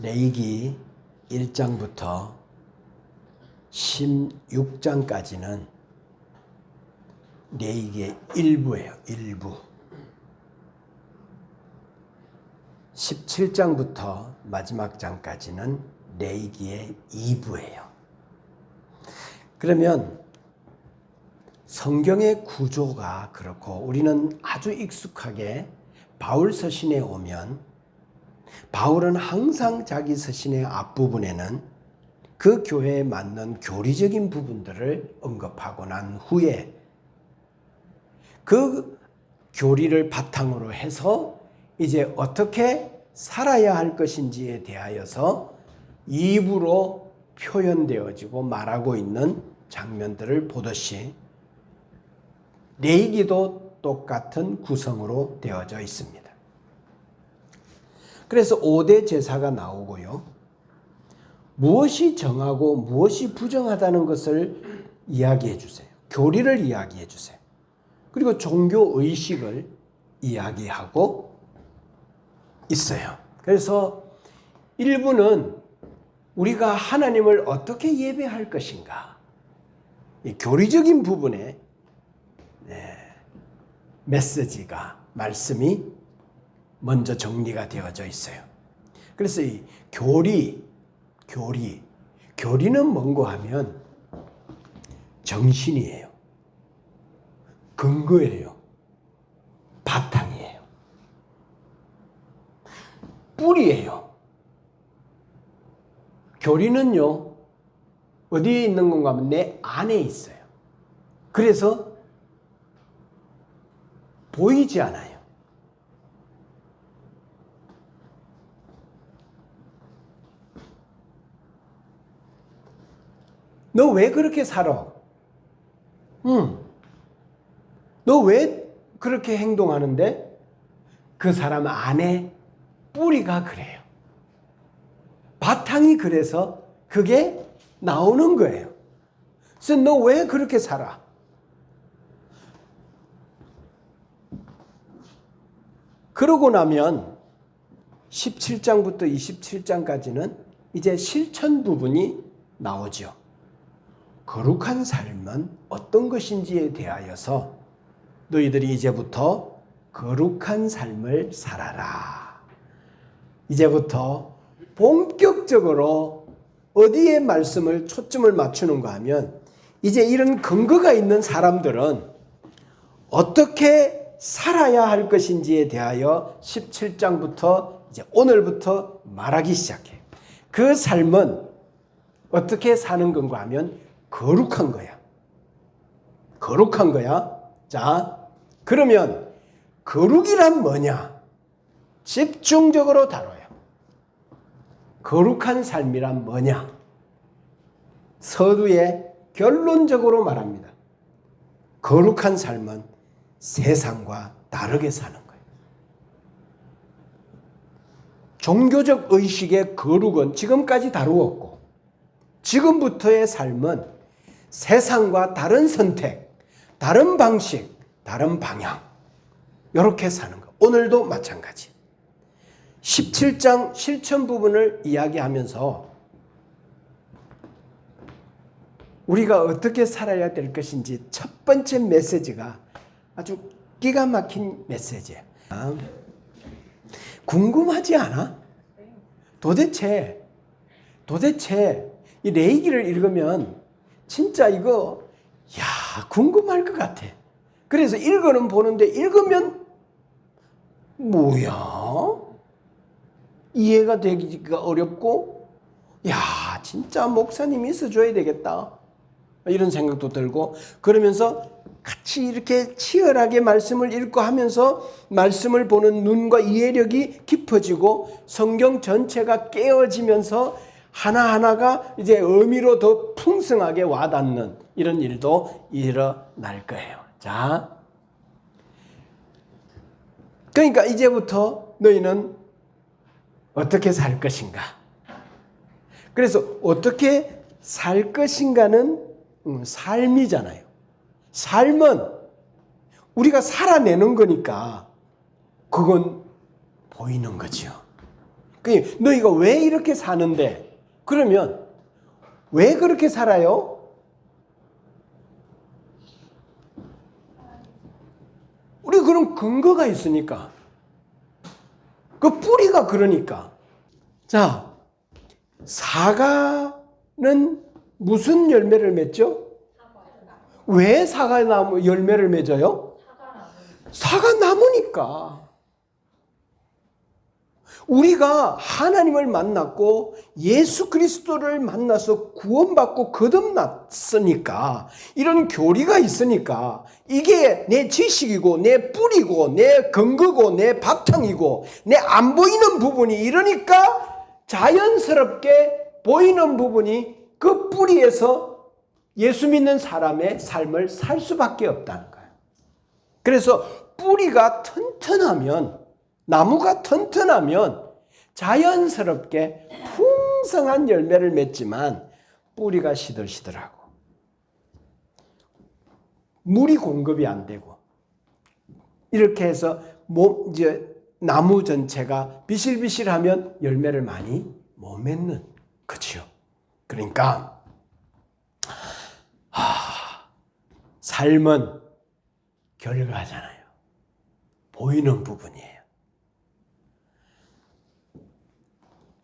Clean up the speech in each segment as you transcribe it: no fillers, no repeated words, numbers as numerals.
레위기 1장부터 16장까지는 레위기의 일부예요. 일부. 17장부터 마지막 장까지는 레위기의 2부예요. 그러면 성경의 구조가 그렇고 우리는 아주 익숙하게 바울 서신에 오면 바울은 항상 자기 서신의 앞부분에는 그 교회에 맞는 교리적인 부분들을 언급하고 난 후에 그 교리를 바탕으로 해서 이제 어떻게 살아야 할 것인지에 대하여서 입으로 표현되어지고 말하고 있는 장면들을 보듯이 레위기도 똑같은 구성으로 되어져 있습니다. 그래서 5대 제사가 나오고요. 무엇이 정하고 무엇이 부정하다는 것을 이야기해 주세요. 교리를 이야기해 주세요. 그리고 종교의식을 이야기하고 있어요. 그래서 1부는 우리가 하나님을 어떻게 예배할 것인가, 이 교리적인 부분에 메시지가, 말씀이 먼저 정리가 되어져 있어요. 그래서 이 교리는 뭔고 하면 정신이에요. 근거예요. 바탕이에요. 뿌리예요. 교리는요, 어디에 있는 건가 하면 내 안에 있어요. 그래서 보이지 않아요. 너 왜 그렇게 살아? 너 왜 그렇게 행동하는데? 그 사람 안에 뿌리가 그래요. 바탕이 그래서 그게 나오는 거예요. 그래서 너 왜 그렇게 살아? 그러고 나면 17장부터 27장까지는 이제 실천 부분이 나오죠. 거룩한 삶은 어떤 것인지에 대하여서 너희들이 이제부터 거룩한 삶을 살아라. 이제부터 본격적으로 어디에 말씀을 초점을 맞추는가 하면 이제 이런 근거가 있는 사람들은 어떻게 살아야 할 것인지에 대하여 17장부터 이제 오늘부터 말하기 시작해. 그 삶은 어떻게 사는 건가 하면 거룩한 거야. 거룩한 거야. 자, 그러면 거룩이란 뭐냐? 집중적으로 다뤄요. 거룩한 삶이란 뭐냐? 서두에 결론적으로 말합니다. 거룩한 삶은 세상과 다르게 사는 거예요. 종교적 의식의 거룩은 지금까지 다루었고 지금부터의 삶은 세상과 다른 선택, 다른 방식, 다른 방향 이렇게 사는 거. 오늘도 마찬가지. 17장 실천 부분을 이야기하면서 우리가 어떻게 살아야 될 것인지 첫 번째 메시지가 아주 기가 막힌 메시지예요. 궁금하지 않아? 도대체 이 레위기를 읽으면 진짜 이거 궁금할 것 같아. 그래서 읽어는 보는데 읽으면 뭐야? 이해가 되기가 어렵고 진짜 목사님이 써줘야 되겠다. 이런 생각도 들고 그러면서 같이 이렇게 치열하게 말씀을 읽고 하면서 말씀을 보는 눈과 이해력이 깊어지고 성경 전체가 깨어지면서 하나하나가 이제 의미로 더 풍성하게 와닿는 이런 일도 일어날 거예요. 자, 그러니까 이제부터 너희는 어떻게 살 것인가? 그래서 어떻게 살 것인가는 삶이잖아요. 삶은 우리가 살아내는 거니까 그건 보이는 거죠. 너희가 왜 이렇게 사는데? 그러면 왜 그렇게 살아요? 우리 그런 근거가 있으니까. 그 뿌리가 그러니까. 자, 사과는 무슨 열매를 맺죠? 왜 사과나무 열매를 맺어요? 사과나무니까. 우리가 하나님을 만났고 예수 그리스도를 만나서 구원받고 거듭났으니까, 이런 교리가 있으니까, 이게 내 지식이고 내 뿌리고 내 근거고 내 바탕이고 내 안 보이는 부분이, 이러니까 자연스럽게 보이는 부분이 그 뿌리에서 예수 믿는 사람의 삶을 살 수밖에 없다는 거예요. 그래서 뿌리가 튼튼하면, 나무가 튼튼하면 자연스럽게 풍성한 열매를 맺지만 뿌리가 시들시들하고 물이 공급이 안 되고, 이렇게 해서 나무 전체가 비실비실하면 열매를 많이 못 맺는 거죠. 그러니까 삶은 결과잖아요. 보이는 부분이에요.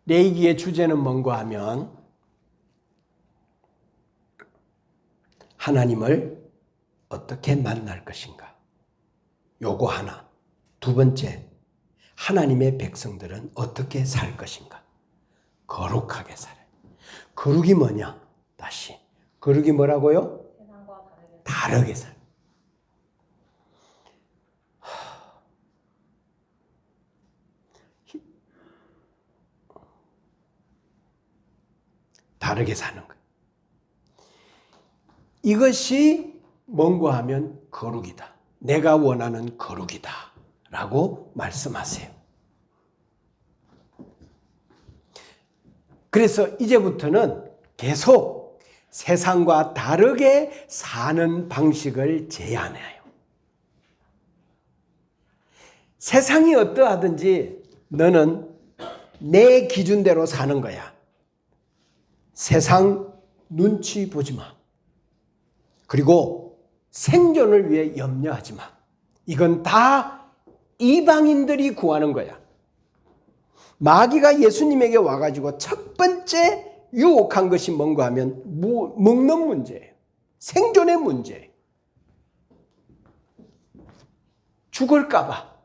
레이기의 주제는 뭔가 하면, 하나님을 어떻게 만날 것인가. 요거 하나. 두 번째, 하나님의 백성들은 어떻게 살 것인가. 거룩하게 살아요. 거룩이 뭐냐? 다시. 거룩이 뭐라고요? 세상과 다르게 살아요. 다르게 사는 거예요. 이것이 뭔가 하면 거룩이다. 내가 원하는 거룩이다. 라고 말씀하세요. 그래서 이제부터는 계속 세상과 다르게 사는 방식을 제안해요. 세상이 어떠하든지 너는 내 기준대로 사는 거야. 세상 눈치 보지 마. 그리고 생존을 위해 염려하지 마. 이건 다 이방인들이 구하는 거야. 마귀가 예수님에게 와가지고 첫 번째 유혹한 것이 뭔가 하면 먹는 문제예요. 생존의 문제예요. 죽을까봐.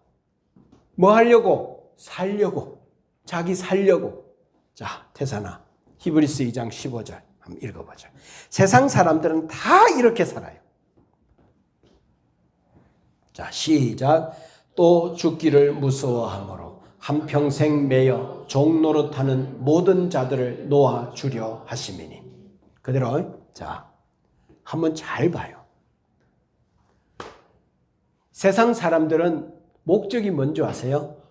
뭐 하려고? 살려고. 자기 살려고. 자, 태산아. 히브리서 2장 15절 한번 읽어보자. 세상 사람들은 다 이렇게 살아요. 자, 시작. 또 죽기를 무서워하므로 한평생 매여 종노릇하는 모든 자들을 놓아주려 하심이니. 그대로. 자, 한번 잘 봐요. 세상 사람들은 목적이 뭔지 아세요?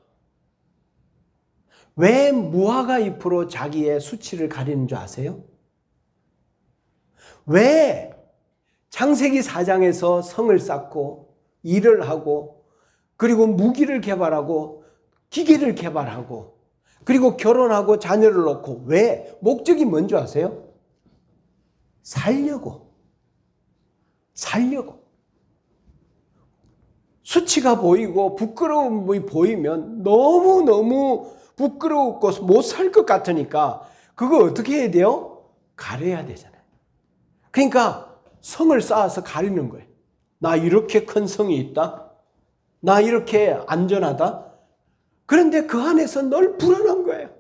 왜 무화과 잎으로 자기의 수치를 가리는 줄 아세요? 왜 창세기 4장에서 성을 쌓고 일을 하고, 그리고 무기를 개발하고 기계를 개발하고, 그리고 결혼하고 자녀를 놓고, 왜? 목적이 뭔지 아세요? 살려고. 수치가 보이고 부끄러움이 보이면 너무너무 부끄럽고 못 살 것 같으니까 그거 어떻게 해야 돼요? 가려야 되잖아요. 그러니까 성을 쌓아서 가리는 거예요. 나 이렇게 큰 성이 있다. 나 이렇게 안전하다. 그런데 그 안에서 늘 불안한 거예요.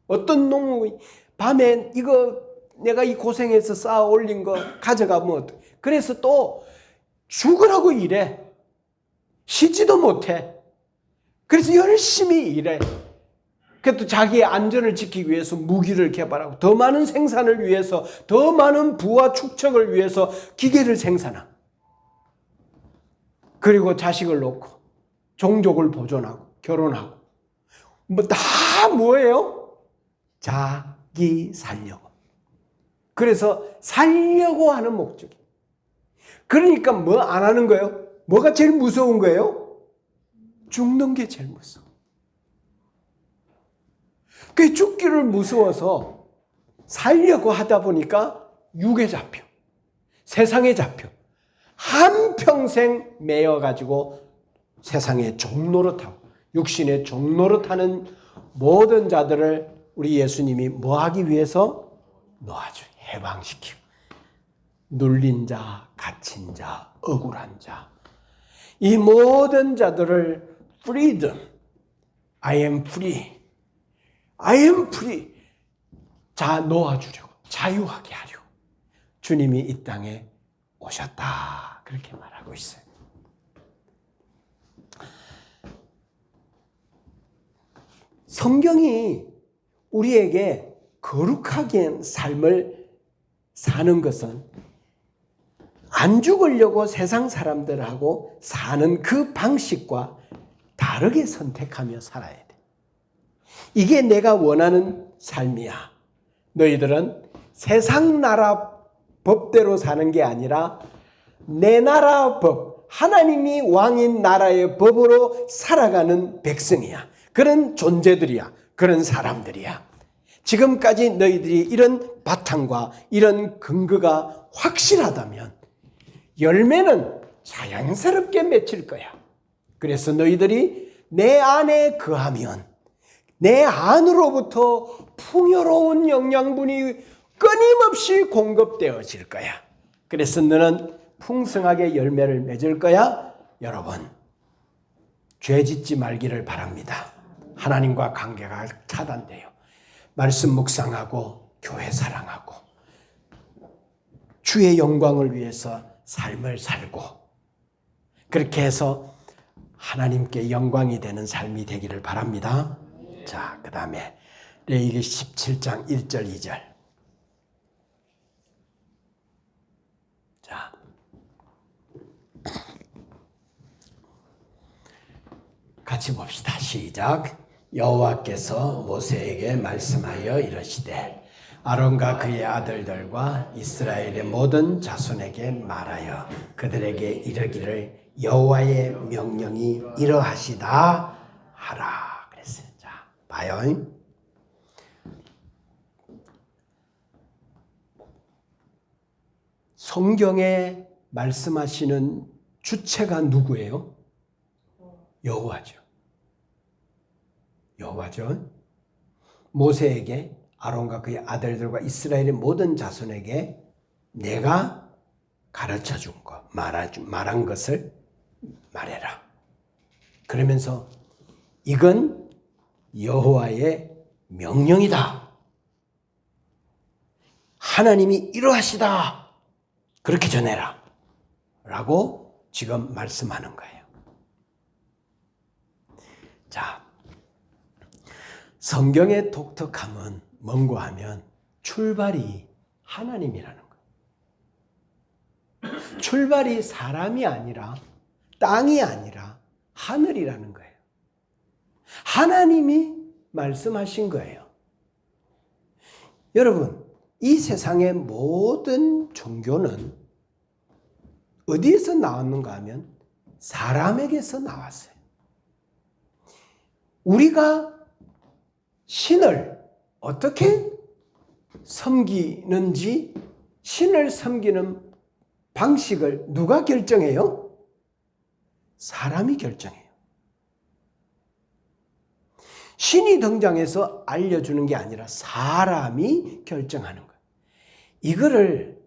어떤 놈이 밤에 이거 내가 이 고생해서 쌓아 올린 거 가져가면 어떡해. 그래서 또 죽으라고 일해. 쉬지도 못해. 그래서 열심히 일해. 그래도 자기의 안전을 지키기 위해서 무기를 개발하고, 더 많은 생산을 위해서, 더 많은 부와 축적을 위해서 기계를 생산하고, 그리고 자식을 놓고 종족을 보존하고 결혼하고, 뭐 다 뭐예요? 자기 살려고. 그래서 살려고 하는 목적이. 그러니까 뭐 안 하는 거예요? 뭐가 제일 무서운 거예요? 죽는 게 제일 무서워. 그 죽기를 무서워서 살려고 하다 보니까 육에 잡혀, 세상에 잡혀, 한평생 매여가지고 세상의 종노릇하고 육신의 종노릇하는 모든 자들을 우리 예수님이 뭐 하기 위해서? 놓아주, 해방시키고, 눌린 자, 갇힌 자, 억울한 자, 이 모든 자들을 freedom, I am free, I am free, 자 놓아주려고, 자유하게 하려고 주님이 이 땅에 오셨다, 그렇게 말하고 있어요. 성경이 우리에게 거룩하게 삶을 사는 것은 안 죽으려고 세상 사람들하고 사는 그 방식과 다르게 선택하며 살아야 돼. 이게 내가 원하는 삶이야. 너희들은 세상 나라 법대로 사는 게 아니라 내 나라 법, 하나님이 왕인 나라의 법으로 살아가는 백성이야. 그런 존재들이야. 그런 사람들이야. 지금까지 너희들이 이런 바탕과 이런 근거가 확실하다면 열매는 자연스럽게 맺힐 거야. 그래서 너희들이 내 안에 거하면 내 안으로부터 풍요로운 영양분이 끊임없이 공급되어질 거야. 그래서 너는 풍성하게 열매를 맺을 거야. 여러분, 죄 짓지 말기를 바랍니다. 하나님과 관계가 차단돼요. 말씀 묵상하고 교회 사랑하고 주의 영광을 위해서 삶을 살고 그렇게 해서 하나님께 영광이 되는 삶이 되기를 바랍니다. 자, 그 다음에 레위기 17장 1절 2절. 자, 같이 봅시다. 시작. 여호와께서 모세에게 말씀하여 이르시되 아론과 그의 아들들과 이스라엘의 모든 자손에게 말하여 그들에게 이르기를 여호와의 명령이 이러하시다 하라 그랬어요. 자, 봐요. 성경에 말씀하시는 주체가 누구예요? 여호와죠. 여호와죠. 모세에게 아론과 그의 아들들과 이스라엘의 모든 자손에게 내가 가르쳐 준 것, 말한 것을 말해라. 그러면서 이건 여호와의 명령이다. 하나님이 이러하시다. 그렇게 전해라. 라고 지금 말씀하는 거예요. 자, 성경의 독특함은 뭔가 하면 출발이 하나님이라는 거예요. 출발이 사람이 아니라 땅이 아니라 하늘이라는 거예요. 하나님이 말씀하신 거예요. 여러분, 이 세상의 모든 종교는 어디에서 나왔는가 하면 사람에게서 나왔어요. 우리가 신을 어떻게 섬기는지 신을 섬기는 방식을 누가 결정해요? 사람이 결정해요. 신이 등장해서 알려주는 게 아니라 사람이 결정하는 거예요. 이거를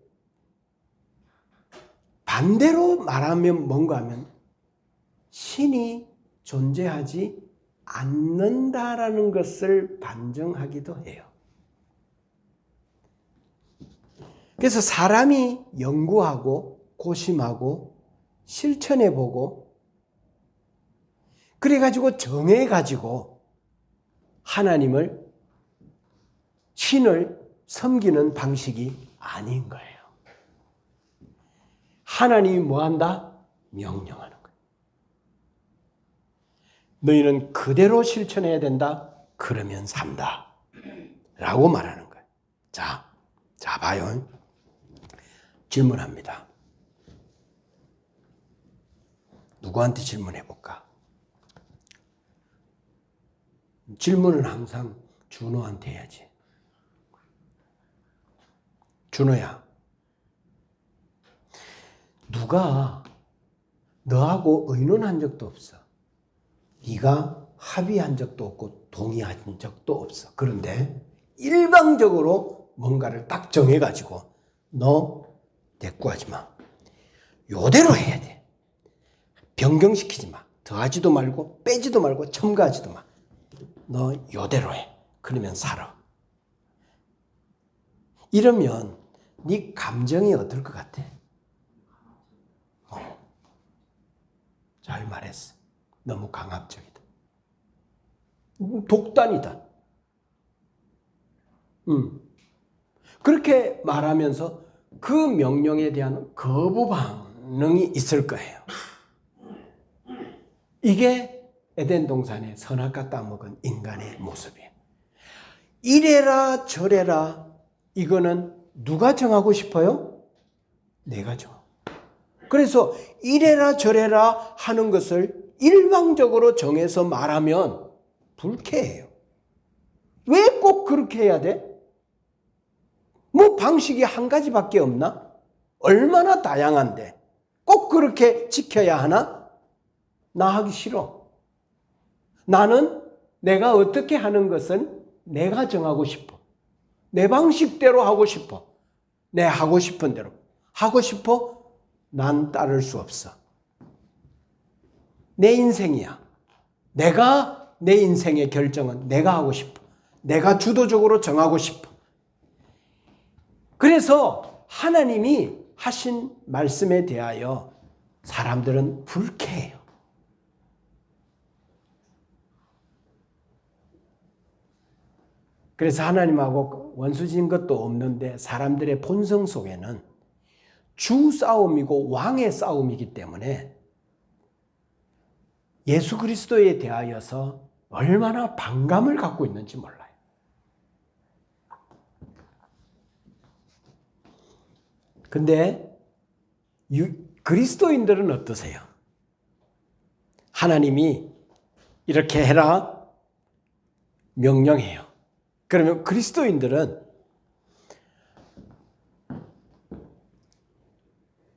반대로 말하면 뭔가 하면 신이 존재하지 않는다라는 것을 반증하기도 해요. 그래서 사람이 연구하고 고심하고 실천해보고 그래가지고 정해가지고 하나님을 신을 섬기는 방식이 아닌 거예요. 하나님이 뭐한다? 명령하는 거예요. 너희는 그대로 실천해야 된다. 그러면 산다. 라고 말하는 거예요. 자 봐요. 질문합니다. 누구한테 질문해 볼까? 질문은 항상 준호한테 해야지. 준호야, 누가 너하고 의논한 적도 없어. 네가 합의한 적도 없고 동의한 적도 없어. 그런데 일방적으로 뭔가를 딱 정해가지고 너 대꾸하지 마. 요대로 해야 돼. 변경시키지 마. 더하지도 말고 빼지도 말고 첨가하지도 마. 너 요대로 해. 그러면 살아. 이러면 네 감정이 어떨 것 같아? 잘 말했어. 너무 강압적이다. 독단이다. 그렇게 말하면서 그 명령에 대한 거부 반응이 있을 거예요. 이게 에덴 동산의 선악과 따먹은 인간의 모습이에요. 이래라 저래라 이거는 누가 정하고 싶어요? 내가 정하고. 그래서 이래라 저래라 하는 것을 일방적으로 정해서 말하면 불쾌해요. 왜 꼭 그렇게 해야 돼? 뭐 방식이 한 가지밖에 없나? 얼마나 다양한데 꼭 그렇게 지켜야 하나? 나 하기 싫어. 나는 내가 어떻게 하는 것은 내가 정하고 싶어. 내 방식대로 하고 싶어. 내 하고 싶은 대로 하고 싶어. 난 따를 수 없어. 내 인생이야. 내가 내 인생의 결정은 내가 하고 싶어. 내가 주도적으로 정하고 싶어. 그래서 하나님이 하신 말씀에 대하여 사람들은 불쾌해요. 그래서 하나님하고 원수진 것도 없는데 사람들의 본성 속에는 주 싸움이고 왕의 싸움이기 때문에 예수 그리스도에 대하여서 얼마나 반감을 갖고 있는지 몰라요. 근데 그리스도인들은 어떠세요? 하나님이 이렇게 해라 명령해요. 그러면 그리스도인들은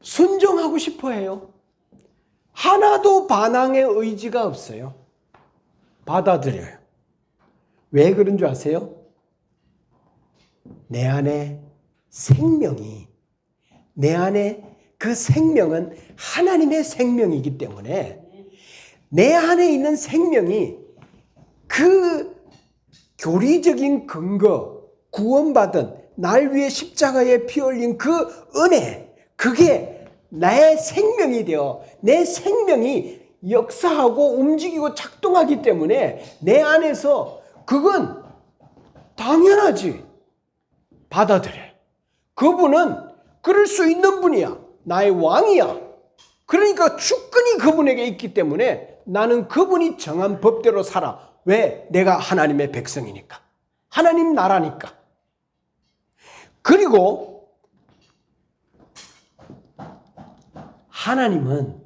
순종하고 싶어 해요. 하나도 반항의 의지가 없어요. 받아들여요. 왜 그런 줄 아세요? 내 안에 생명이, 내 안에 그 생명은 하나님의 생명이기 때문에 내 안에 있는 생명이 그 교리적인 근거, 구원받은 날 위해 십자가에 피 흘린 그 은혜, 그게 나의 생명이 되어 내 생명이 역사하고 움직이고 작동하기 때문에 내 안에서 그건 당연하지. 받아들여. 그분은 그럴 수 있는 분이야. 나의 왕이야. 그러니까 주권이 그분에게 있기 때문에 나는 그분이 정한 법대로 살아. 왜? 내가 하나님의 백성이니까. 하나님 나라니까. 그리고 하나님은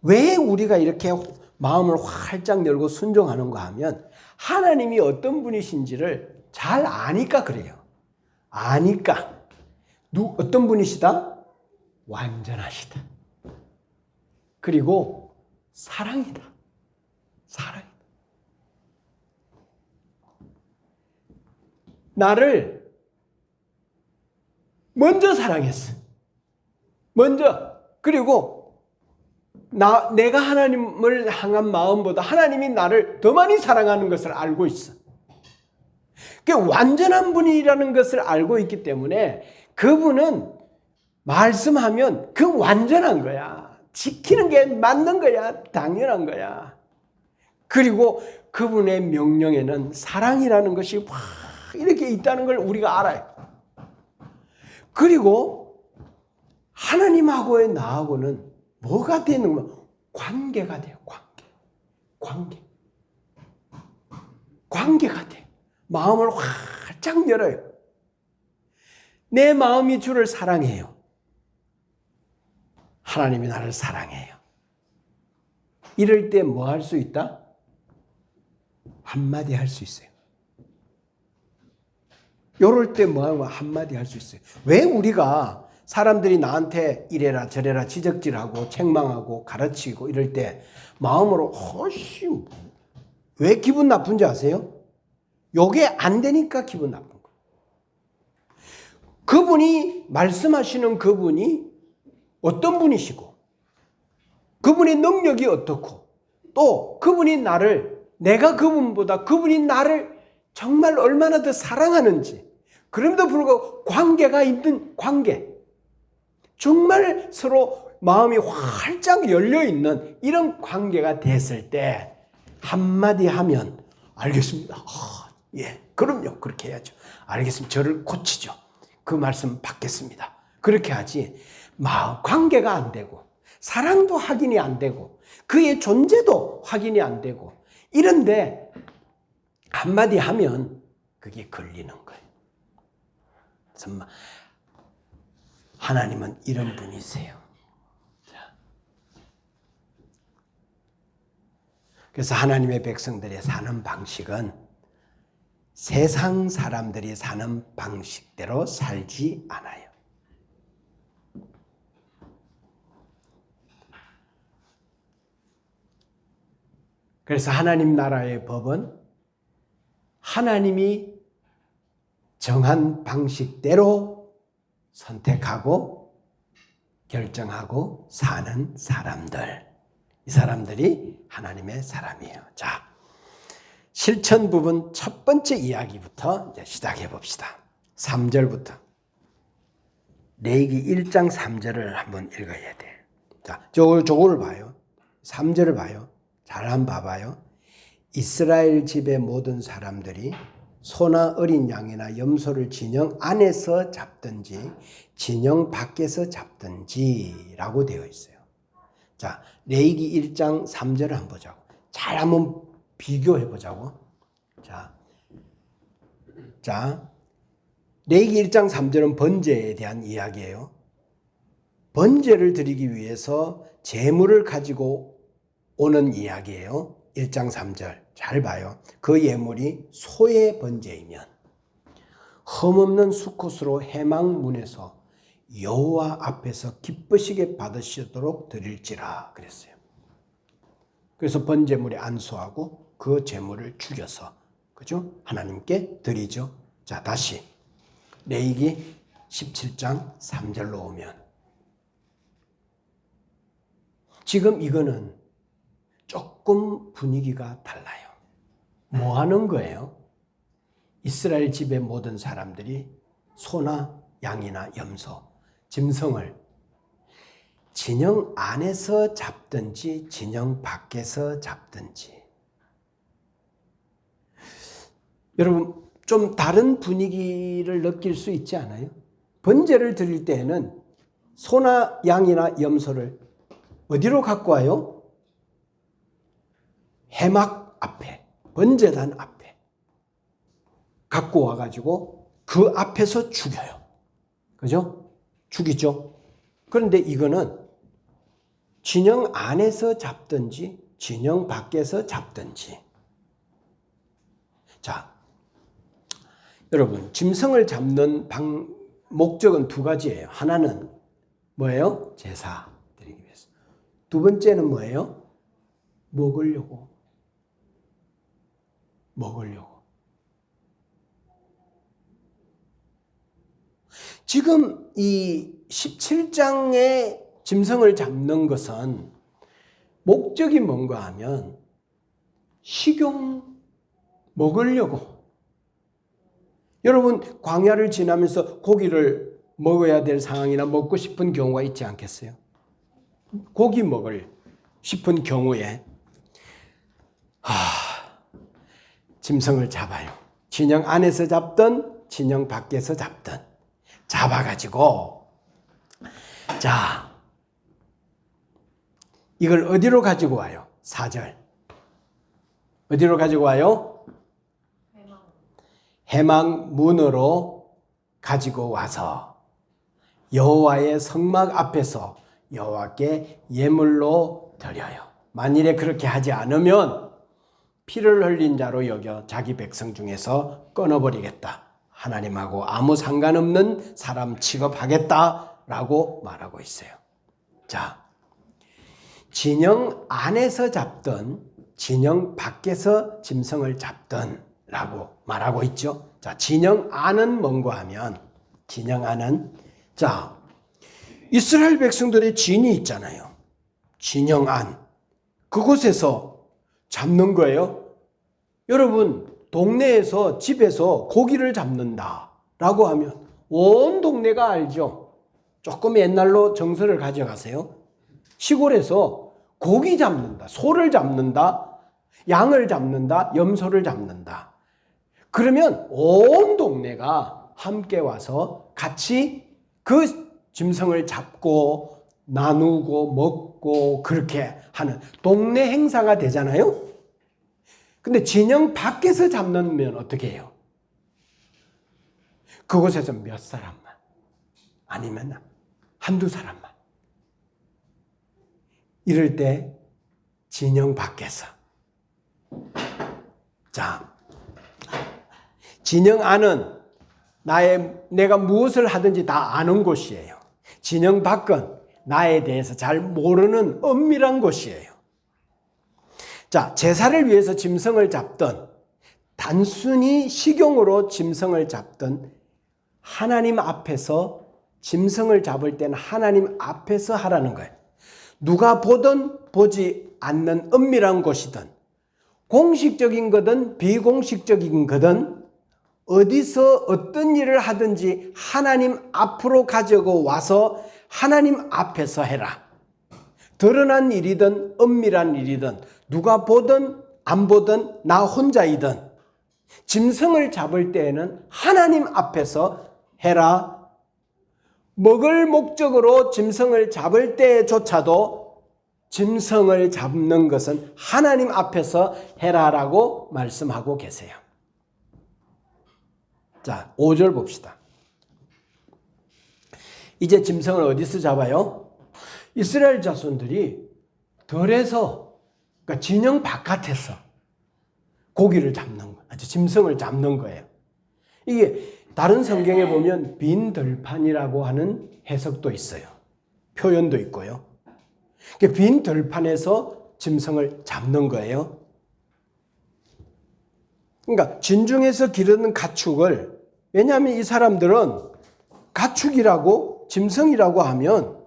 왜 우리가 이렇게 마음을 활짝 열고 순종하는가 하면 하나님이 어떤 분이신지를 잘 아니까 그래요. 아니까. 어떤 분이시다? 완전하시다. 그리고 사랑이다. 사랑이다. 나를 먼저 사랑했어. 먼저. 그리고 내가 하나님을 향한 마음보다 하나님이 나를 더 많이 사랑하는 것을 알고 있어. 그 완전한 분이라는 것을 알고 있기 때문에 그분은 말씀하면 그 완전한 거야. 지키는 게 맞는 거야. 당연한 거야. 그리고 그분의 명령에는 사랑이라는 것이 확 이렇게 있다는 걸 우리가 알아요. 그리고 하나님하고의 나하고는 뭐가 되는 거야? 관계가 돼요. 관계가 돼. 마음을 활짝 열어요. 내 마음이 주를 사랑해요. 하나님이 나를 사랑해요. 이럴 때 뭐 할 수 있다? 한마디 할 수 있어요. 요럴 때 뭐하고 한마디 할 수 있어요. 왜 우리가 사람들이 나한테 이래라 저래라 지적질하고 책망하고 가르치고 이럴 때 마음으로 허씨 왜 기분 나쁜지 아세요? 요게 안 되니까 기분 나쁜 거예요. 그분이 말씀하시는 그분이 어떤 분이시고 그분의 능력이 어떻고 또 그분이 내가 그분이 나를 정말 얼마나 더 사랑하는지 그럼에도 불구하고 관계가 있는 관계 정말 서로 마음이 활짝 열려있는 이런 관계가 됐을 때 한마디 하면 알겠습니다. 예, 그럼요. 그렇게 해야죠. 알겠습니다. 저를 고치죠. 그 말씀 받겠습니다. 그렇게 하지 관계가 안 되고 사랑도 확인이 안 되고 그의 존재도 확인이 안 되고 이런데 한마디 하면 그게 걸리는 거예요. 정말 하나님은 이런 분이세요. 그래서 하나님의 백성들이 사는 방식은 세상 사람들이 사는 방식대로 살지 않아요. 그래서 하나님 나라의 법은 하나님이 정한 방식대로 선택하고 결정하고 사는 사람들. 이 사람들이 하나님의 사람이에요. 자, 실천 부분 첫 번째 이야기부터 이제 시작해 봅시다. 3절부터. 레위기 1장 3절을 한번 읽어야 돼. 자, 저거를 봐요. 3절을 봐요. 잘 한번 봐봐요. 이스라엘 집의 모든 사람들이 소나 어린 양이나 염소를 진영 안에서 잡든지 진영 밖에서 잡든지 라고 되어 있어요. 자, 레위기 1장 3절을 한번 보자고. 잘 한번 비교해 보자고. 자, 레위기 1장 3절은 번제에 대한 이야기예요. 번제를 드리기 위해서 제물을 가지고 오는 이야기예요. 1장 3절 잘 봐요. 그 예물이 소의 번제이면 흠없는 수컷으로 회막문에서 여호와 앞에서 기쁘시게 받으시도록 드릴지라 그랬어요. 그래서 번제물에 안수하고 그 제물을 죽여서 그죠? 하나님께 드리죠. 자, 다시 레위기 17장 3절로 오면 지금 이거는 조금 분위기가 달라요. 뭐 하는 거예요? 이스라엘 집의 모든 사람들이 소나 양이나 염소, 짐승을 진영 안에서 잡든지 진영 밖에서 잡든지. 여러분 좀 다른 분위기를 느낄 수 있지 않아요? 번제를 드릴 때에는 소나 양이나 염소를 어디로 갖고 와요? 회막 앞에, 번제단 앞에 갖고 와가지고 그 앞에서 죽여요. 그죠? 죽이죠. 그런데 이거는 진영 안에서 잡든지 진영 밖에서 잡든지. 자, 여러분 짐승을 잡는 목적은 두 가지예요. 하나는 뭐예요? 제사 드리기 위해서. 두 번째는 뭐예요? 먹으려고. 지금 이 17장의 짐승을 잡는 것은 목적이 뭔가 하면 식용, 먹으려고. 여러분 광야를 지나면서 고기를 먹어야 될 상황이나 먹고 싶은 경우가 있지 않겠어요? 고기 먹을 싶은 경우에 짐승을 잡아요. 진영 안에서 잡든 진영 밖에서 잡든 잡아가지고 자 이걸 어디로 가지고 와요? 4절 어디로 가지고 와요? 회막문으로 가지고 와서 여호와의 성막 앞에서 여호와께 예물로 드려요. 만일에 그렇게 하지 않으면 피를 흘린 자로 여겨 자기 백성 중에서 끊어버리겠다 하나님하고 아무 상관없는 사람 취급하겠다라고 말하고 있어요. 자, 진영 안에서 잡든 진영 밖에서 짐승을 잡든 라고 말하고 있죠. 자, 진영 안은 뭔가 하면 진영 안은 자, 이스라엘 백성들의 진이 있잖아요. 진영 안. 그곳에서 잡는 거예요. 여러분, 동네에서 집에서 고기를 잡는다라고 하면 온 동네가 알죠. 조금 옛날로 정서를 가져가세요. 시골에서 고기 잡는다, 소를 잡는다, 양을 잡는다, 염소를 잡는다. 그러면 온 동네가 함께 와서 같이 그 짐승을 잡고 나누고 먹고 그렇게 하는 동네 행사가 되잖아요. 근데 진영 밖에서 잡는 어떻게 해요? 그곳에서 몇 사람만 아니면 한두 사람만. 이럴 때 진영 밖에서 자, 진영 안은 내가 무엇을 하든지 다 아는 곳이에요. 진영 밖은 나에 대해서 잘 모르는 은밀한 곳이에요. 자, 제사를 위해서 짐승을 잡든 단순히 식용으로 짐승을 잡든 하나님 앞에서 짐승을 잡을 때는 하나님 앞에서 하라는 거예요. 누가 보든 보지 않는 은밀한 곳이든 공식적인 거든 비공식적인 거든 어디서 어떤 일을 하든지 하나님 앞으로 가지고 와서 하나님 앞에서 해라. 드러난 일이든 은밀한 일이든 누가 보든 안 보든 나 혼자이든 짐승을 잡을 때에는 하나님 앞에서 해라. 먹을 목적으로 짐승을 잡을 때조차도 짐승을 잡는 것은 하나님 앞에서 해라라고 말씀하고 계세요. 자, 5절 봅시다. 이제 짐승을 어디서 잡아요? 이스라엘 자손들이 들에서, 그러니까 진영 바깥에서 고기를 잡는 거예요. 짐승을 잡는 거예요. 이게 다른 성경에 보면 빈 들판이라고 하는 해석도 있어요. 표현도 있고요. 빈 들판에서 짐승을 잡는 거예요. 그러니까 진중에서 기르는 가축을, 왜냐하면 이 사람들은 가축이라고 짐승이라고 하면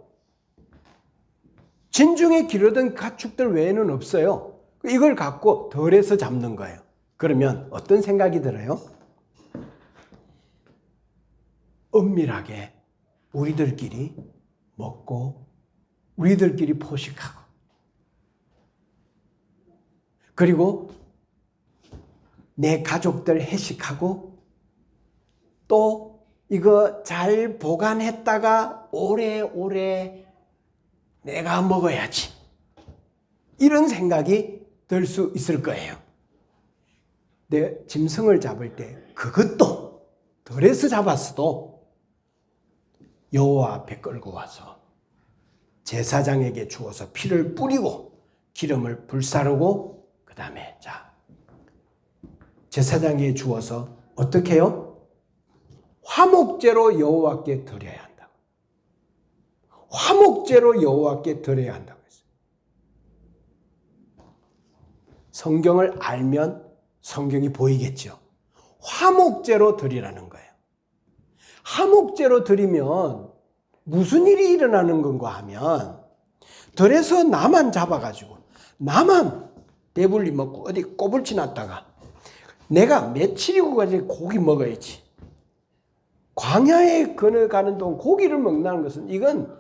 진중에 기르던 가축들 외에는 없어요. 이걸 갖고 덜에서 잡는 거예요. 그러면 어떤 생각이 들어요? 은밀하게 우리들끼리 먹고 우리들끼리 포식하고 그리고 내 가족들 해식하고 또 이거 잘 보관했다가 오래오래 내가 먹어야지. 이런 생각이 들 수 있을 거예요. 내 짐승을 잡을 때 그것도 덜에서 잡았어도 여호와 앞에 끌고 와서 제사장에게 주어서 피를 뿌리고 기름을 불사르고 그 다음에 자 제사장에게 주어서 어떻게 해요? 화목제로 여호와께 드려야 한다고. 화목제로 여호와께 드려야 한다고 했어요. 성경을 알면 성경이 보이겠죠. 화목제로 드리라는 거예요. 화목제로 드리면 무슨 일이 일어나는 건가 하면 들에서 나만 잡아가지고 나만 배불리 먹고 어디 꼬불지 놨다가 내가 며칠이고 가지 고기 먹어야지. 광야에 걸어가는 동안 고기를 먹는다는 것은 이건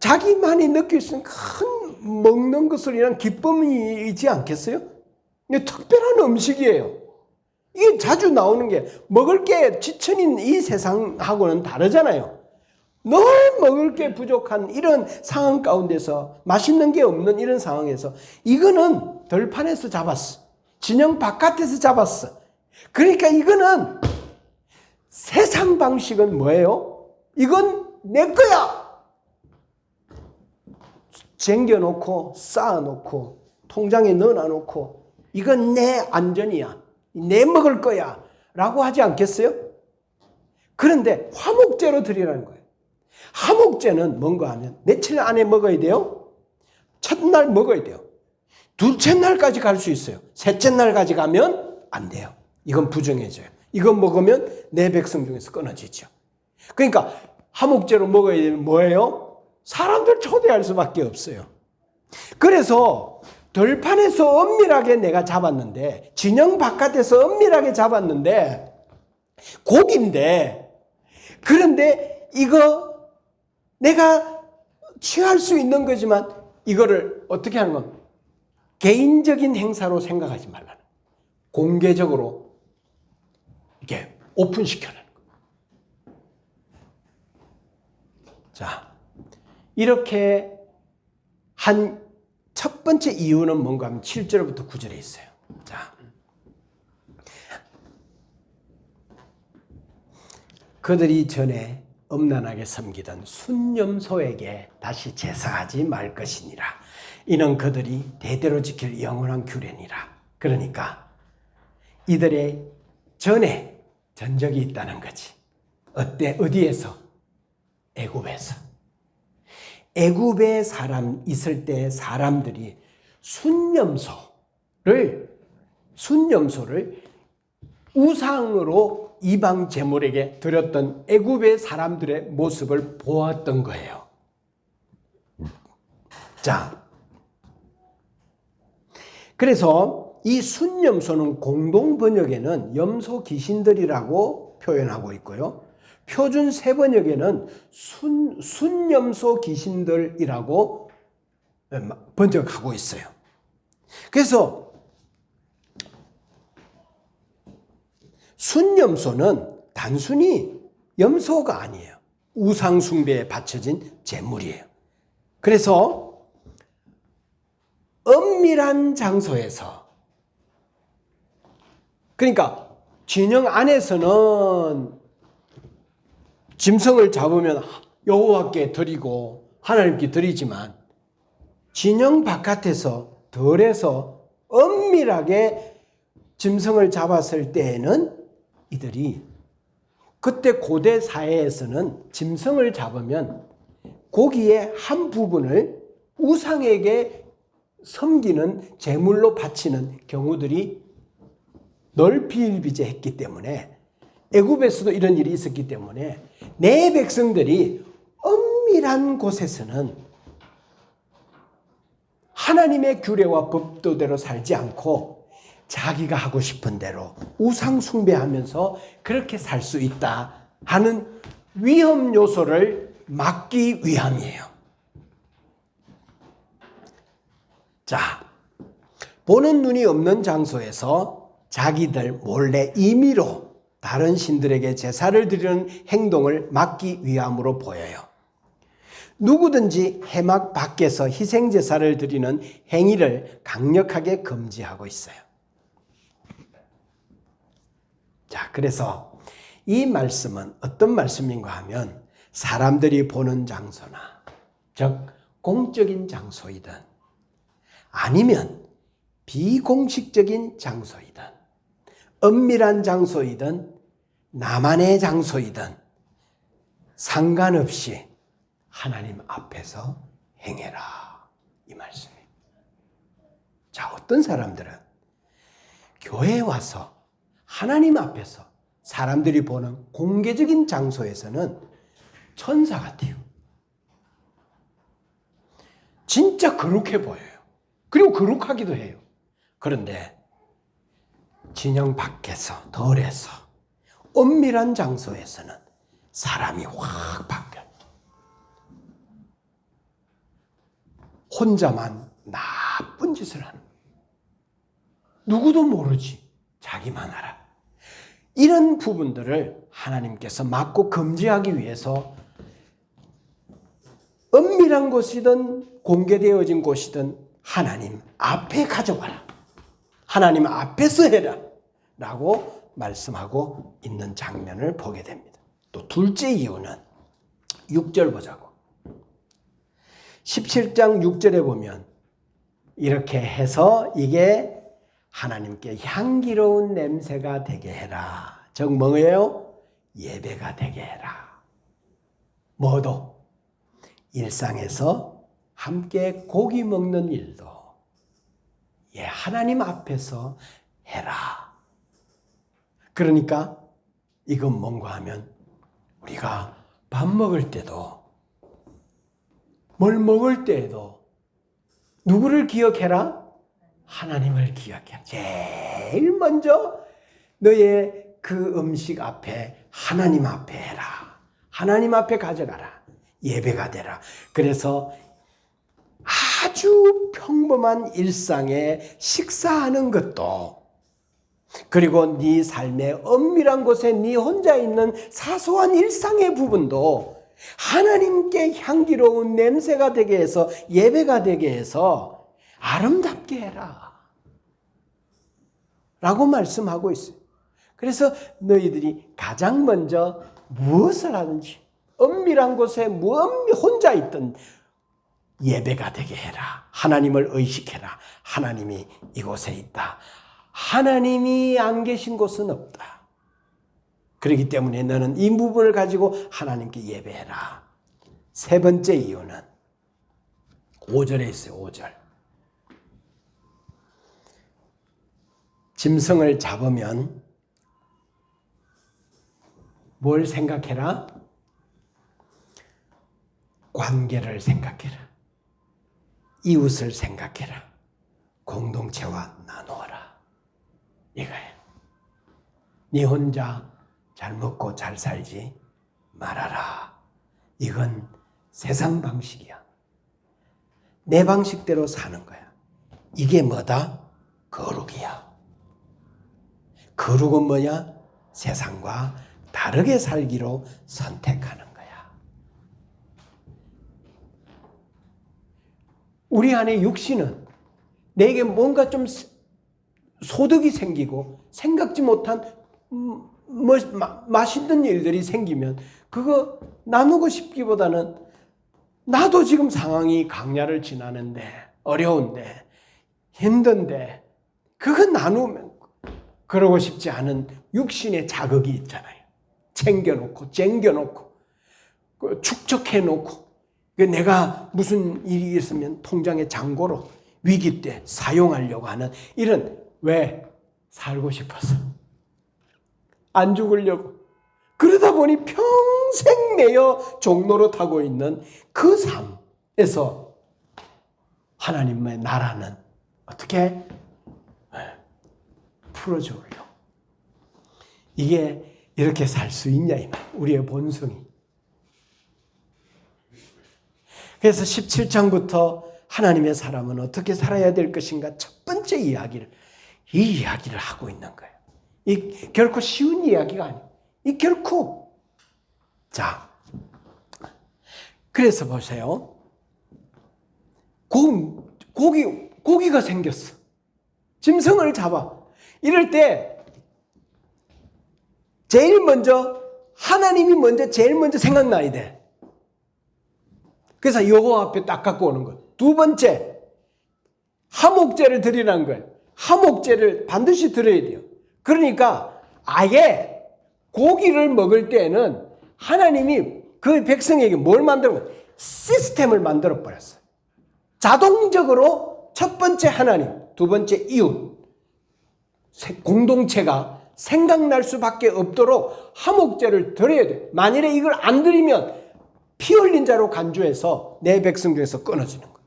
자기만이 느낄 수 있는 큰 먹는 것을 위한 기쁨이지 않겠어요? 이게 특별한 음식이에요. 이게 자주 나오는 게 먹을 게 지천인 이 세상하고는 다르잖아요. 늘 먹을 게 부족한 이런 상황 가운데서 맛있는 게 없는 이런 상황에서 이거는 들판에서 잡았어. 진영 바깥에서 잡았어. 그러니까 이거는 세상 방식은 뭐예요? 이건 내 거야. 쟁겨놓고 쌓아놓고 통장에 넣어놓고 이건 내 안전이야. 내 먹을 거야. 라고 하지 않겠어요? 그런데 화목제로 드리라는 거예요. 화목제는 뭔가 하면 며칠 안에 먹어야 돼요? 첫날 먹어야 돼요. 둘째 날까지 갈 수 있어요. 셋째 날까지 가면 안 돼요. 이건 부정해져요. 이건 먹으면 내 백성 중에서 끊어지죠. 그러니까 화목제로 먹어야 되면 뭐예요? 사람들 초대할 수밖에 없어요. 그래서 들판에서 엄밀하게 내가 잡았는데, 진영 바깥에서 엄밀하게 잡았는데 고기인데, 그런데 이거 내가 취할 수 있는 거지만 이거를 어떻게 하는 건 개인적인 행사로 생각하지 말라는, 공개적으로 이렇게 오픈시켜라는 거예요. 자, 이렇게 한 첫 번째 이유는 뭔가 하면 7절부터 9절에 있어요. 자, 그들이 전에 엄란하게 섬기던 순념소에게 다시 제사하지 말 것이니라. 이는 그들이 대대로 지킬 영원한 규례니라. 그러니까 이들의 전에 전적이 있다는 거지. 어디에서? 애굽에서. 애굽에 사람 있을 때 사람들이 순념소를 우상으로 이방 제물에게 드렸던 애굽의 사람들의 모습을 보았던 거예요. 자, 그래서 이 순념소는 공동 번역에는 염소 귀신들이라고 표현하고 있고요. 표준 세 번역에는 순염소 귀신들이라고 번역하고 있어요. 그래서 순염소는 단순히 염소가 아니에요. 우상 숭배에 바쳐진 제물이에요. 그래서 엄밀한 장소에서, 그러니까 진영 안에서는 짐승을 잡으면 여호와께 드리고 하나님께 드리지만, 진영 바깥에서 덜해서 엄밀하게 짐승을 잡았을 때에는 이들이, 그때 고대 사회에서는 짐승을 잡으면 고기의 한 부분을 우상에게 섬기는 제물로 바치는 경우들이 널피일비재했기 때문에, 애굽에서도 이런 일이 있었기 때문에 내 백성들이 엄밀한 곳에서는 하나님의 규례와 법도대로 살지 않고 자기가 하고 싶은 대로 우상 숭배하면서 그렇게 살 수 있다 하는 위험 요소를 막기 위함이에요. 자, 보는 눈이 없는 장소에서 자기들 몰래 임의로 다른 신들에게 제사를 드리는 행동을 막기 위함으로 보여요. 누구든지 회막 밖에서 희생제사를 드리는 행위를 강력하게 금지하고 있어요. 자, 그래서 이 말씀은 어떤 말씀인가 하면, 사람들이 보는 장소나, 즉 공적인 장소이든 아니면 비공식적인 장소이든 엄밀한 장소이든 나만의 장소이든 상관없이 하나님 앞에서 행해라, 이 말씀이에요. 자, 어떤 사람들은 교회에 와서 하나님 앞에서 사람들이 보는 공개적인 장소에서는 천사 같아요. 진짜 거룩해 보여요. 그리고 거룩하기도 해요. 그런데 진영 밖에서, 덜에서, 엄밀한 장소에서는 사람이 확 바뀌어요. 혼자만 나쁜 짓을 하는 거예요. 누구도 모르지, 자기만 알아. 이런 부분들을 하나님께서 막고 금지하기 위해서 엄밀한 곳이든 공개되어진 곳이든 하나님 앞에 가져와라, 하나님 앞에서 해라 라고 말씀하고 있는 장면을 보게 됩니다. 또 둘째 이유는 6절 보자고. 17장 6절에 보면 이렇게 해서 이게 하나님께 향기로운 냄새가 되게 해라. 즉 뭐예요? 예배가 되게 해라. 뭐도? 일상에서 함께 고기 먹는 일도 하나님 앞에서 해라. 그러니까 이건 뭔가 하면 우리가 밥 먹을 때도 뭘 먹을 때에도 누구를 기억해라? 하나님을 기억해라. 제일 먼저 너의 그 음식 앞에 하나님 앞에 해라. 하나님 앞에 가져가라. 예배가 되라. 그래서 아주 평범한 일상에 식사하는 것도, 그리고 네 삶의 엄밀한 곳에 네 혼자 있는 사소한 일상의 부분도 하나님께 향기로운 냄새가 되게 해서 예배가 되게 해서 아름답게 해라 라고 말씀하고 있어요. 그래서 너희들이 가장 먼저 무엇을 하든지 엄밀한 곳에 혼자 있든 예배가 되게 해라. 하나님을 의식해라. 하나님이 이곳에 있다. 하나님이 안 계신 곳은 없다. 그렇기 때문에 너는 이 부분을 가지고 하나님께 예배해라. 세 번째 이유는 5절에 있어요. 5절. 짐승을 잡으면 뭘 생각해라? 관계를 생각해라. 이웃을 생각해라. 공동체와 나누어라. 이거예요. 네 혼자 잘 먹고 잘 살지 말아라. 이건 세상 방식이야. 내 방식대로 사는 거야. 이게 뭐다? 거룩이야. 거룩은 뭐야? 세상과 다르게 살기로 선택하는 거야. 우리 안에 육신은 내게 뭔가 좀 소득이 생기고 생각지 못한 맛있는 일들이 생기면 그거 나누고 싶기보다는 나도 지금 상황이 강야를 지나는데 어려운데 힘든데 그거 나누면 그러고 싶지 않은 육신의 자극이 있잖아요. 챙겨놓고 쟁겨놓고 축적해놓고 내가 무슨 일이 있으면 통장에 잔고로 위기 때 사용하려고 하는 이런, 왜? 살고 싶어서 안 죽으려고. 그러다 보니 평생 내어 종로로 타고 있는 그 삶에서 하나님의 나라는 어떻게 풀어주려고. 이게 이렇게 살 수 있냐 이 말. 우리의 본성이. 그래서 17장부터 하나님의 사람은 어떻게 살아야 될 것인가 첫 번째 이 이야기를 하고 있는 거예요. 이 결코 쉬운 이야기가 아니에요. 이 결코. 자, 그래서 보세요. 고기가 생겼어. 짐승을 잡아. 이럴 때 제일 먼저 하나님이 제일 먼저 생각나야 돼. 그래서 여호와 앞에 딱 갖고 오는 거예요. 두 번째, 화목제를 드리라는 거예요. 화목제를 반드시 드려야 돼요. 그러니까 아예 고기를 먹을 때에는 하나님이 그 백성에게 뭘 만들어? 시스템을 만들어 버렸어요. 자동적으로 첫 번째 하나님, 두 번째 이웃, 공동체가 생각날 수밖에 없도록 화목제를 드려야 돼. 만일에 이걸 안 드리면 피 흘린 자로 간주해서 내 백성 중에서 끊어지는 거예요.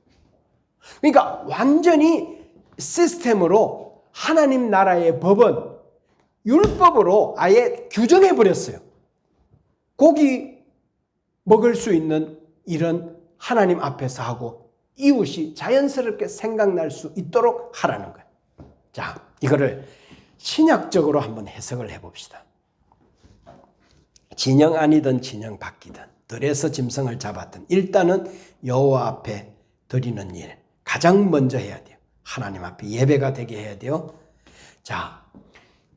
그러니까 완전히 시스템으로 하나님 나라의 법은 율법으로 아예 규정해 버렸어요. 고기 먹을 수 있는 일은 하나님 앞에서 하고 이웃이 자연스럽게 생각날 수 있도록 하라는 거예요. 자, 이거를 신약적으로 한번 해석을 해봅시다. 진영 아니든 진영 바뀌든 들에서 짐승을 잡았든 일단은 여호와 앞에 드리는 일 가장 먼저 해야 돼요. 하나님 앞에 예배가 되게 해야 돼요. 자,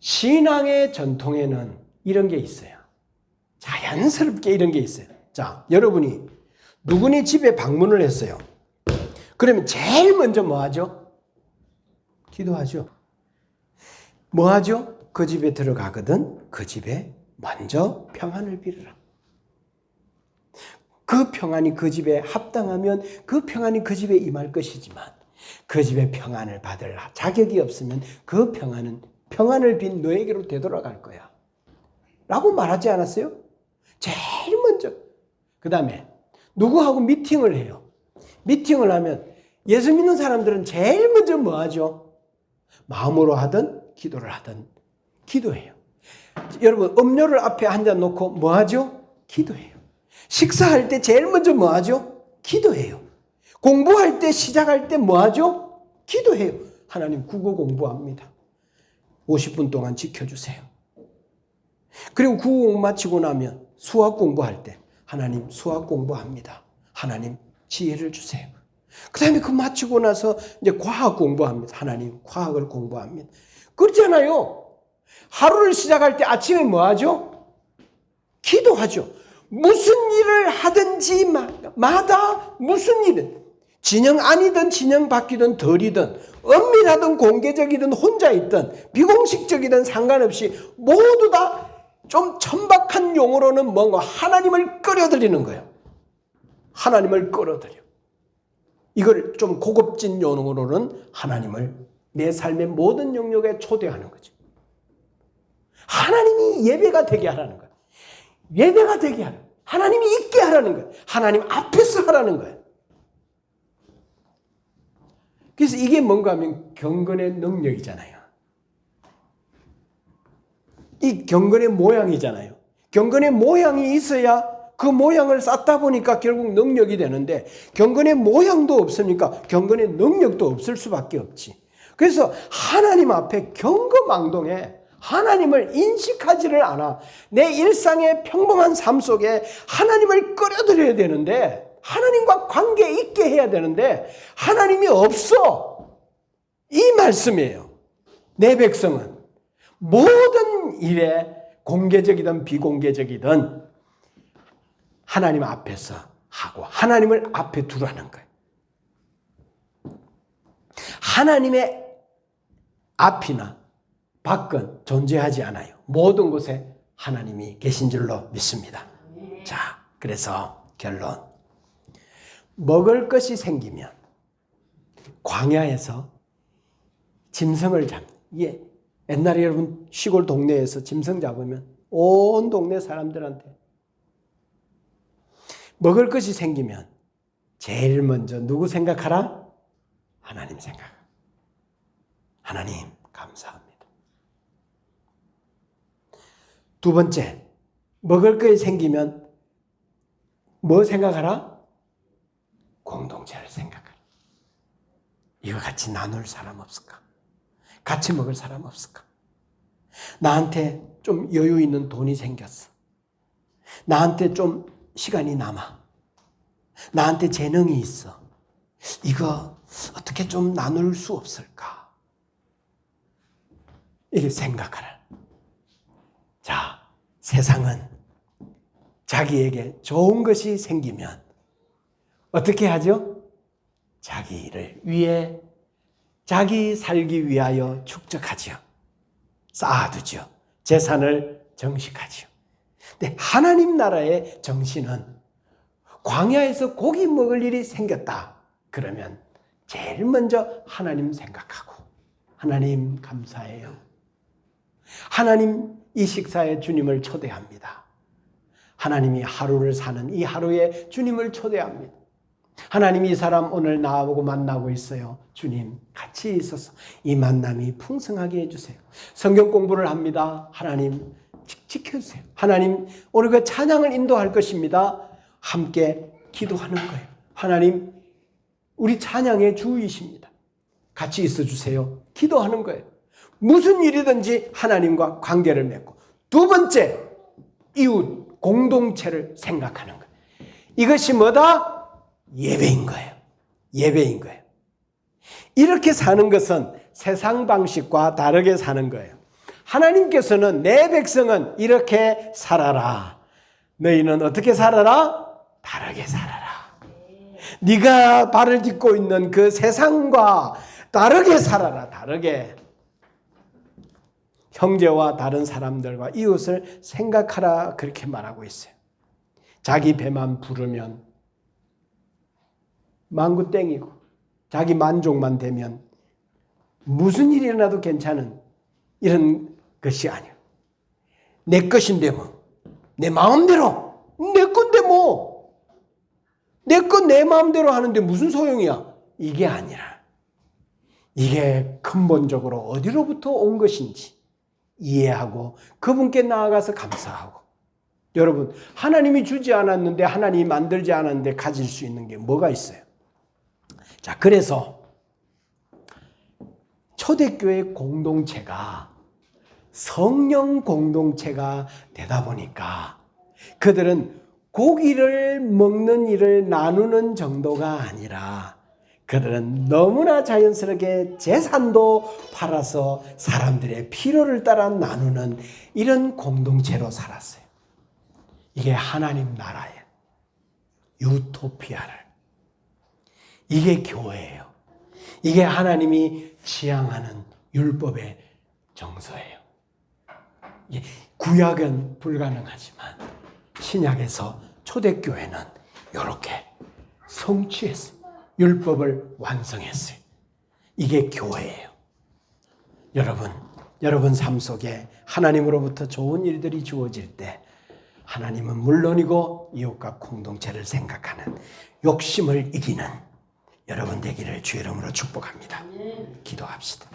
신앙의 전통에는 이런 게 있어요. 자연스럽게 이런 게 있어요. 자, 여러분이 누구네 집에 방문을 했어요. 그러면 제일 먼저 뭐 하죠? 기도하죠. 뭐 하죠? 그 집에 들어가거든 그 집에 먼저 평안을 빌어라. 그 평안이 그 집에 합당하면 그 평안이 그 집에 임할 것이지만 그 집에 평안을 받을 자격이 없으면 그 평안은 평안을 빈 너에게로 되돌아갈 거야. 라고 말하지 않았어요? 제일 먼저. 그 다음에 누구하고 미팅을 해요. 미팅을 하면 예수 믿는 사람들은 제일 먼저 뭐 하죠? 마음으로 하든 기도를 하든 기도해요. 여러분 음료를 앞에 한 잔 놓고 뭐 하죠? 기도해요. 식사할 때 제일 먼저 뭐 하죠? 기도해요. 공부할 때 시작할 때 뭐 하죠? 기도해요. 하나님 국어 공부합니다. 50분 동안 지켜주세요. 그리고 국어 공부 마치고 나면 수학 공부할 때 하나님 수학 공부합니다. 하나님 지혜를 주세요. 그 다음에 그 마치고 나서 이제 과학 공부합니다. 하나님 과학을 공부합니다. 그렇잖아요. 하루를 시작할 때 아침에 뭐 하죠? 기도하죠. 무슨 일을 하든지 마다 무슨 일은 진영 안이든 진영 밖이든 덜이든 엄밀하든 공개적이든 혼자 있든 비공식적이든 상관없이 모두 다 좀 천박한 용어로는 뭔가 하나님을 끌어들이는 거예요. 하나님을 끌어들여. 이걸 좀 고급진 용어로는 하나님을 내 삶의 모든 영역에 초대하는 거죠. 하나님이 예배가 되게 하라는 거예요. 예배가 되게 하라. 하나님이 있게 하라는 거예요. 하나님 앞에서 하라는 거예요. 그래서 이게 뭔가 하면 경건의 능력이잖아요. 이 경건의 모양이잖아요. 경건의 모양이 있어야 그 모양을 쌓다 보니까 결국 능력이 되는데 경건의 모양도 없으니까 경건의 능력도 없을 수밖에 없지. 그래서 하나님 앞에 경거망동에 하나님을 인식하지를 않아. 내 일상의 평범한 삶 속에 하나님을 끌어들여야 되는데 하나님과 관계 있게 해야 되는데 하나님이 없어. 이 말씀이에요. 내 백성은 모든 일에 공개적이든 비공개적이든 하나님 앞에서 하고 하나님을 앞에 두라는 거예요. 하나님의 앞이나 밖은 존재하지 않아요. 모든 곳에 하나님이 계신 줄로 믿습니다. 자, 그래서 결론. 먹을 것이 생기면 광야에서 짐승을 잡는, 이게 옛날에 여러분 시골 동네에서 짐승 잡으면 온 동네 사람들한테 먹을 것이 생기면 제일 먼저 누구 생각하라? 하나님 생각. 하나님 감사합니다. 두 번째, 먹을 것이 생기면 뭐 생각하라? 공동체를 생각하라. 이거 같이 나눌 사람 없을까? 같이 먹을 사람 없을까? 나한테 좀 여유 있는 돈이 생겼어. 나한테 좀 시간이 남아. 나한테 재능이 있어. 이거 어떻게 좀 나눌 수 없을까? 이게 생각하라. 자, 세상은 자기에게 좋은 것이 생기면 어떻게 하죠? 자기를 위해 자기 살기 위하여 축적하지요. 쌓아두죠. 재산을 정식하지요. 근데 하나님 나라의 정신은 광야에서 고기 먹을 일이 생겼다. 그러면 제일 먼저 하나님 생각하고 하나님 감사해요. 하나님 이 식사에 주님을 초대합니다. 하나님이 하루를 사는 이 하루에 주님을 초대합니다. 하나님 이 사람 오늘 나하고 만나고 있어요. 주님 같이 있어서 이 만남이 풍성하게 해주세요. 성경 공부를 합니다. 하나님 지켜주세요. 하나님 오늘 그 찬양을 인도할 것입니다. 함께 기도하는 거예요. 하나님 우리 찬양의 주이십니다. 같이 있어 주세요. 기도하는 거예요. 무슨 일이든지 하나님과 관계를 맺고 두 번째 이웃 공동체를 생각하는 거예요. 이것이 뭐다? 예배인 거예요. 예배인 거예요. 이렇게 사는 것은 세상 방식과 다르게 사는 거예요. 하나님께서는 내 백성은 이렇게 살아라. 너희는 어떻게 살아라? 다르게 살아라. 네가 발을 딛고 있는 그 세상과 다르게 살아라. 다르게. 형제와 다른 사람들과 이웃을 생각하라 그렇게 말하고 있어요. 자기 배만 부르면 망구 땡이고 자기 만족만 되면 무슨 일이 일어나도 괜찮은 이런 것이 아니에요. 내 것인데 뭐, 내 마음대로, 내 건데 뭐, 내 건 내 마음대로 하는데 무슨 소용이야? 이게 아니라 이게 근본적으로 어디로부터 온 것인지 이해하고 그분께 나아가서 감사하고. 여러분, 하나님이 주지 않았는데, 하나님이 만들지 않았는데 가질 수 있는 게 뭐가 있어요? 자, 그래서 초대교회 공동체가 성령 공동체가 되다 보니까 그들은 고기를 먹는 일을 나누는 정도가 아니라 그들은 너무나 자연스럽게 재산도 팔아서 사람들의 필요를 따라 나누는 이런 공동체로 살았어요. 이게 하나님 나라예요. 유토피아를. 이게 교회예요. 이게 하나님이 지향하는 율법의 정서예요. 구약은 불가능하지만 신약에서 초대교회는 이렇게 성취했어요. 율법을 완성했어요. 이게 교회예요. 여러분 삶 속에 하나님으로부터 좋은 일들이 주어질 때 하나님은 물론이고 이웃과 공동체를 생각하는 욕심을 이기는 여러분 되기를 주의 이름으로 축복합니다. 기도합시다.